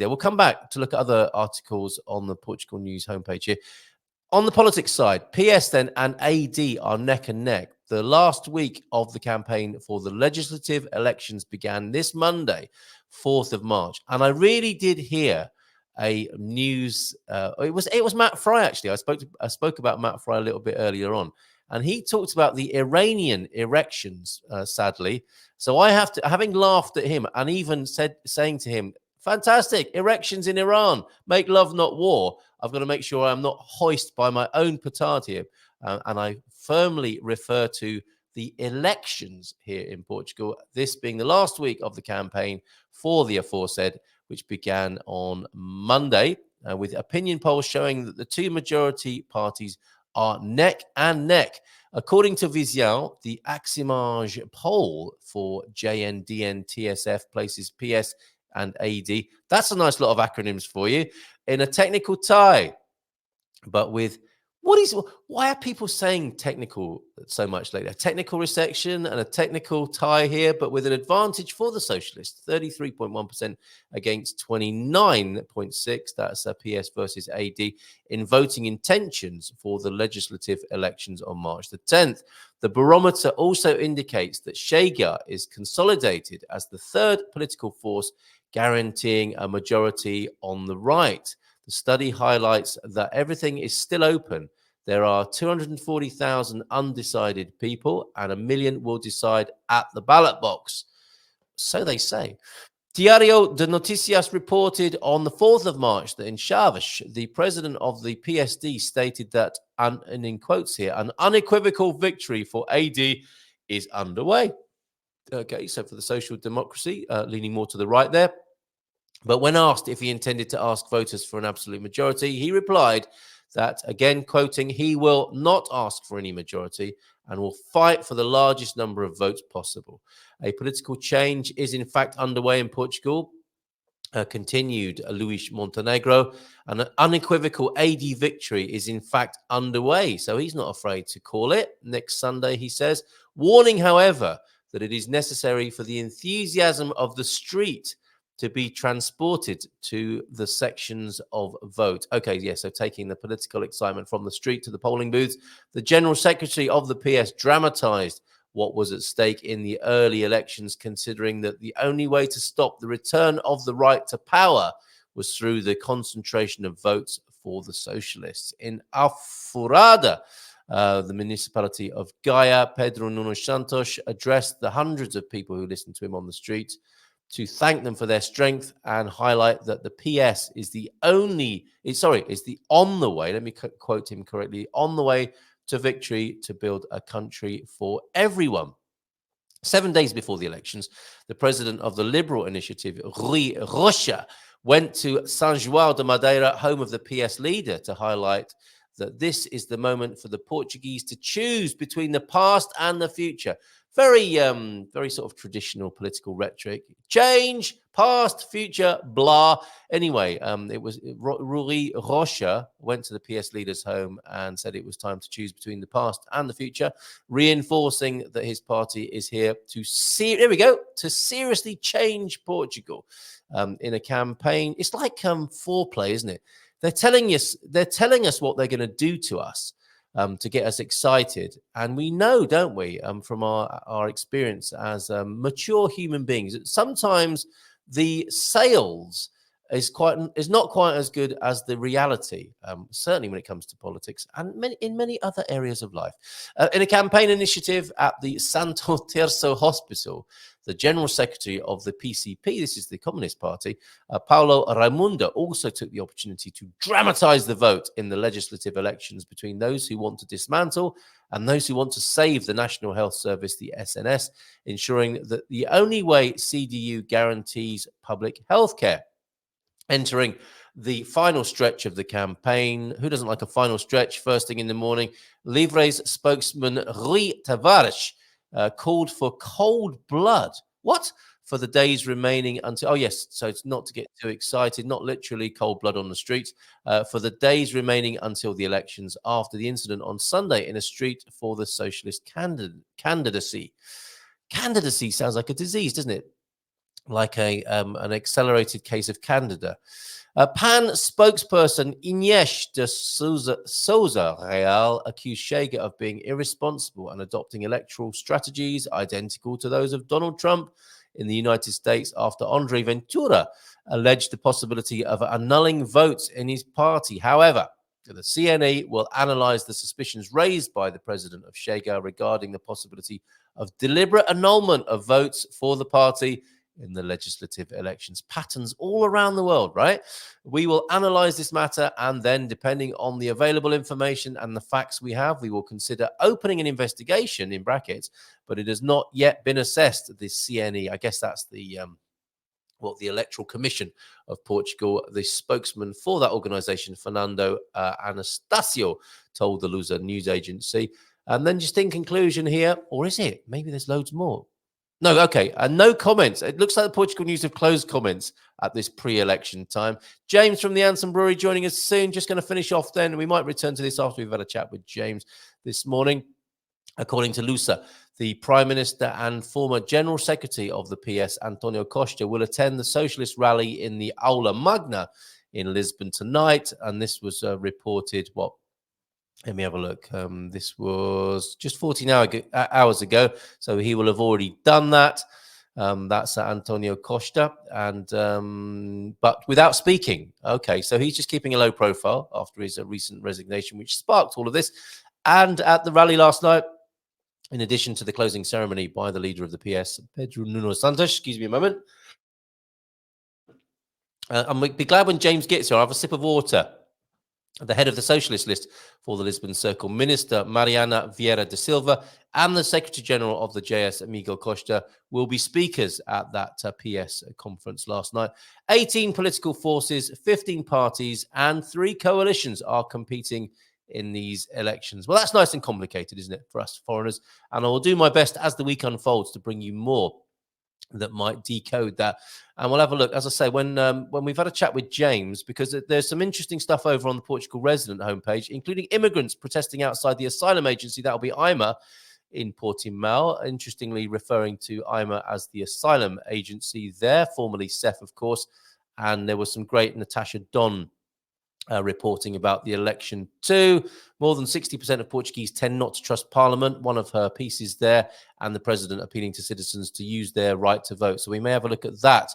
there. We'll come back to look at other articles on the Portugal News homepage here. On the politics side, PS then and AD are neck and neck. The last week of the campaign for the legislative elections began this Monday, 4th of March. And I really did hear a news. It was Matt Fry, actually. I spoke about Matt Fry a little bit earlier on. And he talked about the Iranian erections, sadly. So I have to, having laughed at him and even saying to him, fantastic, erections in Iran, make love, not war. I've got to make sure I'm not hoist by my own petard here. And I firmly refer to the elections here in Portugal, this being the last week of the campaign for the aforesaid, which began on Monday, with opinion polls showing that the two majority parties are neck and neck. According to Vizial, the Aximage poll for JNDN TSF places PS and AD. That's a nice lot of acronyms for you. In a technical tie, but with why are people saying technical so much lately? A technical resection and a technical tie here, but with an advantage for the socialists, 33.1% against 29.6%. That's a PS versus AD in voting intentions for the legislative elections on March the 10th. The barometer also indicates that Chega is consolidated as the third political force guaranteeing a majority on the right. The study highlights that everything is still open. There are 240,000 undecided people, and 1 million will decide at the ballot box. So they say. Diario de Noticias reported on the 4th of March that in Chaves, the president of the PSD stated that, and in quotes here, an unequivocal victory for AD is underway. Okay, so for the social democracy, leaning more to the right there. But when asked if he intended to ask voters for an absolute majority, he replied that, again quoting, he will not ask for any majority and will fight for the largest number of votes possible. A political change is in fact underway in Portugal, continued Luis Montenegro, and an unequivocal AD victory is in fact underway. So he's not afraid to call it next Sunday, he says, warning, however, that it is necessary for the enthusiasm of the street to be transported to the sections of vote. Okay, yeah, so taking the political excitement from the street to the polling booths. The General Secretary of the PS dramatized what was at stake in the early elections, considering that the only way to stop the return of the right to power was through the concentration of votes for the socialists. In Alforada, the municipality of Gaia, Pedro Nuno Santos addressed the hundreds of people who listened to him on the streets to thank them for their strength and highlight that the PS is the on the way, let me quote him correctly, on the way to victory to build a country for everyone. 7 days before the elections, the president of the Liberal Initiative, Rui Rocha, went to São João de Madeira, home of the PS leader, to highlight that this is the moment for the Portuguese to choose between the past and the future. Very sort of traditional political rhetoric. Change, past, future, blah. Anyway, it was Rui Rocha went to the PS leader's home and said it was time to choose between the past and the future, reinforcing that his party is here to seriously change Portugal in a campaign. It's like foreplay, isn't it? They're telling us what they're going to do to us. To get us excited. And we know, don't we, from our experience as mature human beings, that sometimes the sales is not quite as good as the reality, certainly when it comes to politics and in many other areas of life. In a campaign initiative at the Santo Terço Hospital, the General Secretary of the PCP, this is the Communist Party, Paulo Raimundo, also took the opportunity to dramatize the vote in the legislative elections between those who want to dismantle and those who want to save the National Health Service, the SNS, ensuring that the only way CDU guarantees public health care. Entering the final stretch of the campaign. Who doesn't like a final stretch? First thing in the morning, Livre's spokesman Rui Tavares called for cold blood. What? For the days remaining until... Oh, yes. So it's not to get too excited, not literally cold blood on the streets. For the days remaining until the elections after the incident on Sunday in a street for the socialist candidacy. Candidacy sounds like a disease, doesn't it? like an accelerated case of candida. PAN spokesperson Ines de Souza Real accused Chega of being irresponsible and adopting electoral strategies identical to those of Donald Trump in the United States after Andre Ventura alleged the possibility of annulling votes in his party. However, the CNE will analyze the suspicions raised by the president of Chega regarding the possibility of deliberate annulment of votes for the party in the legislative elections. Patterns all around the world, right? We will analyze this matter, and then, depending on the available information and the facts we have, we will consider opening an investigation, in brackets, but it has not yet been assessed. The CNE, I guess that's the Electoral Commission of Portugal. The spokesman for that organization, Fernando Anastasio, told the Lusa news agency. And then, just in conclusion here, or is it? Maybe there's loads more. No, okay. No comments. It looks like the Portugal News have closed comments at this pre-election time. James from the Anson Brewery joining us soon. Just going to finish off then. We might return to this after we've had a chat with James this morning. According to Lusa, the Prime Minister and former General Secretary of the PS, Antonio Costa, will attend the socialist rally in the Aula Magna in Lisbon tonight. And this was reported, let me have a look. This was just 14 hours ago, so he will have already done that. That's Antonio Costa, and but without speaking. Okay, so he's just keeping a low profile after his recent resignation, which sparked all of this. And at the rally last night, in addition to the closing ceremony by the leader of the PS, Pedro Nuno Santos, excuse me a moment. And we'll be glad when James gets here. I'll have a sip of water. The head of the socialist list for the Lisbon Circle, Minister Mariana Vieira da Silva, and the Secretary General of the JS, Miguel Costa, will be speakers at that PS conference last night. 18 political forces, 15 parties, and 3 coalitions are competing in these elections. Well, that's nice and complicated, isn't it, for us foreigners? And I will do my best as the week unfolds to bring you more that might decode that. And we'll have a look, as I say, when we've had a chat with James, because there's some interesting stuff over on the Portugal resident homepage, including immigrants protesting outside the asylum agency. That'll be IMA in Portimão, interestingly referring to IMA as the asylum agency there, formerly CEF, of course. And there was some great Natasha Don reporting about the election too. More than 60% of Portuguese tend not to trust Parliament. One of her pieces there, and the president appealing to citizens to use their right to vote. So we may have a look at that